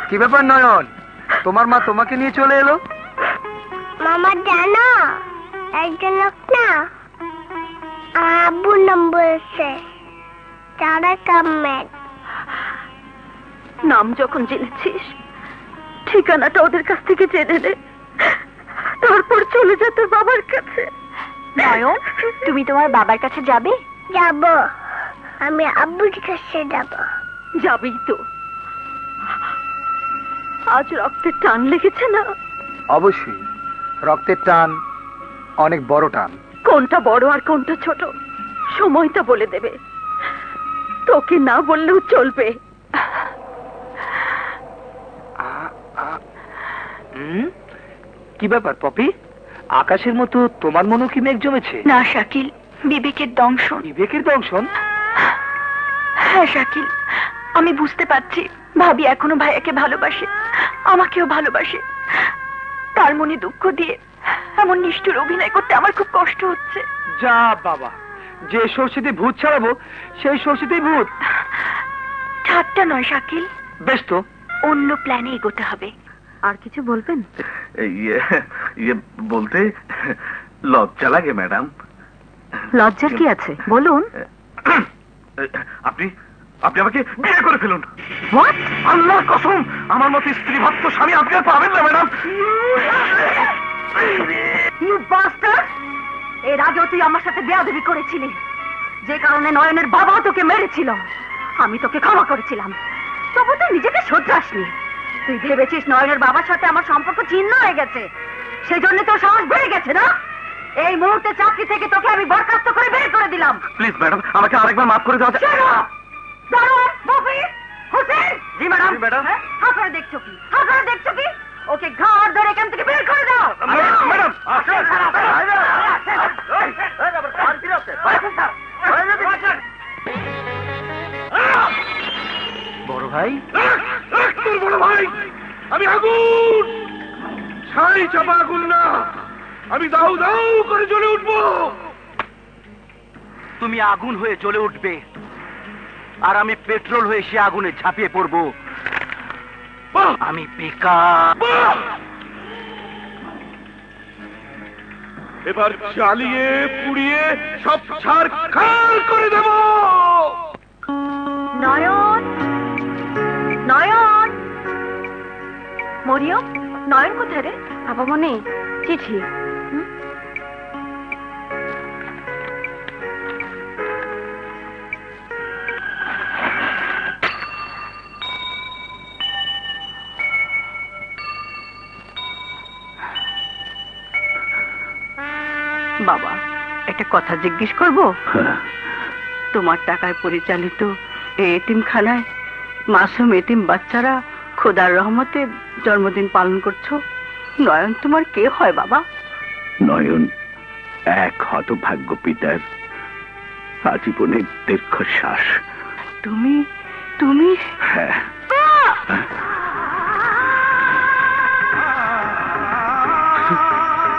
কি ব্যাপার নয়ন, তোমার মা তোমাকে নিয়ে চলে এলো? মামা জানো, একজন লোক না আব্বুর নাম বলছে, তারেক আহমেদ। নাম যখন জেনেছিস, ঠিকানাটা ওদের কাছ থেকে জেনে নে, তারপর চলে যা তোর বাবার কাছে। নয়ন, তুমি তোমার বাবার কাছে যাবে? যাব, আমি আব্বুর কাছে যাব। যাবেই তো। আজ রক্তের টান লেগেছে না? অবশ্যই, রক্তের টান অনেক বড় টান। কোনটা বড় আর কোনটা ছোট সময়টা বলে দেবে, তোকে না বললেও চলবে। কি ব্যাপার পপি, আকাশের মতো তোমার মনেও কি মেঘ জমেছে? না শাকিল, বিবেকের দংশন। বিবেকের দংশন? হ্যাঁ শাকিল, আমি বুঝতে পারছি ভাবি এখনো ভাইয়াকে ভালোবাসে, আমাকেও ভালোবাসে। তার মনে দুঃখ দিয়ে এমন নিষ্ঠুর অভিনয় করতে আমার খুব কষ্ট হচ্ছে। যা বাবা, যে সরষেতে ভূত ছাড়াবো সেই সরষেতেই ভূত। ঠাট্টা নয় শাকিল, বেশ তো, অন্য প্ল্যানে এগোতে হবে। আর কিছু বলবেন? ইয়ে বলতে লজ্জা লাগে ম্যাডাম। লজ্জার কি আছে বলুন। আপনি আপনি আমাকে বিয়ে করে ফেলুন। হোয়াট? আল্লাহর কসম, আমার মতো স্ত্রী ভক্ত স্বামী আপনি আর পাবেন না ম্যাডাম। You bastard! এর আগেও তুই আমার সাথে বেয়াদবি করেছিলি, যে কারণে নয়নের বাবা তোকে মেরেছিল। আমি তোকে ক্ষমা করেছিলাম, তবু তুই নিজেকে শোধরাসনি। তুই ভেবেছিস নয়নের বাবার সাথে আমার সম্পর্ক ছিন্ন হয়ে গেছে, সেই জন্য তোর সাহস বেড়ে গেছে না? এই মুহূর্তে চাকরি থেকে তোকে আমি বরখাস্ত করে বের করে দিলাম। প্লিজ ম্যাডাম, আমাকে আরেকবার মাফ করে দেওয়া যায়? দারোয়ান, মফিজ, হোসেন। জি ম্যাডাম। ম্যাডাম, হাঁ করে দেখছো কি? হাঁ করে দেখছো কি? ওকে ঘাড় ধরে এখান থেকে বের করে দাও। ম্যাডাম বড় ভাই। তোর বড় ভাই, আমি আগুন, ছাই চাপা আগুন না, আমি দাউ দাউ করে জ্বলে উঠবো। তুমি আগুন হয়ে জ্বলে উঠবে, আর আমি পেট্রোল হয়ে সে আগুনে ঝাঁপিয়ে পড়বো। আমি বেকার। এবার জ্বালিয়ে পুড়িয়ে সব ছারখার করে দেব। নয়ন, নয়ন, মরিয়ম, নয়ন কোথায় রে? বাবা মনে চিঠি। বাবা, একটা কথা জিজ্ঞেস করবো? তোমার টাকায় পরিচালিত এই এতিমখানায় মাসুম এতিম বাচ্চারা খোদার রহমতে জন্মদিন পালন করছো। নয়ন তোমার কে হয় বাবা? নয়ন এক হতভাগ্য পিতার আজীবনের দীর্ঘশ্বাস। তুমি তুমি হ্যাঁ,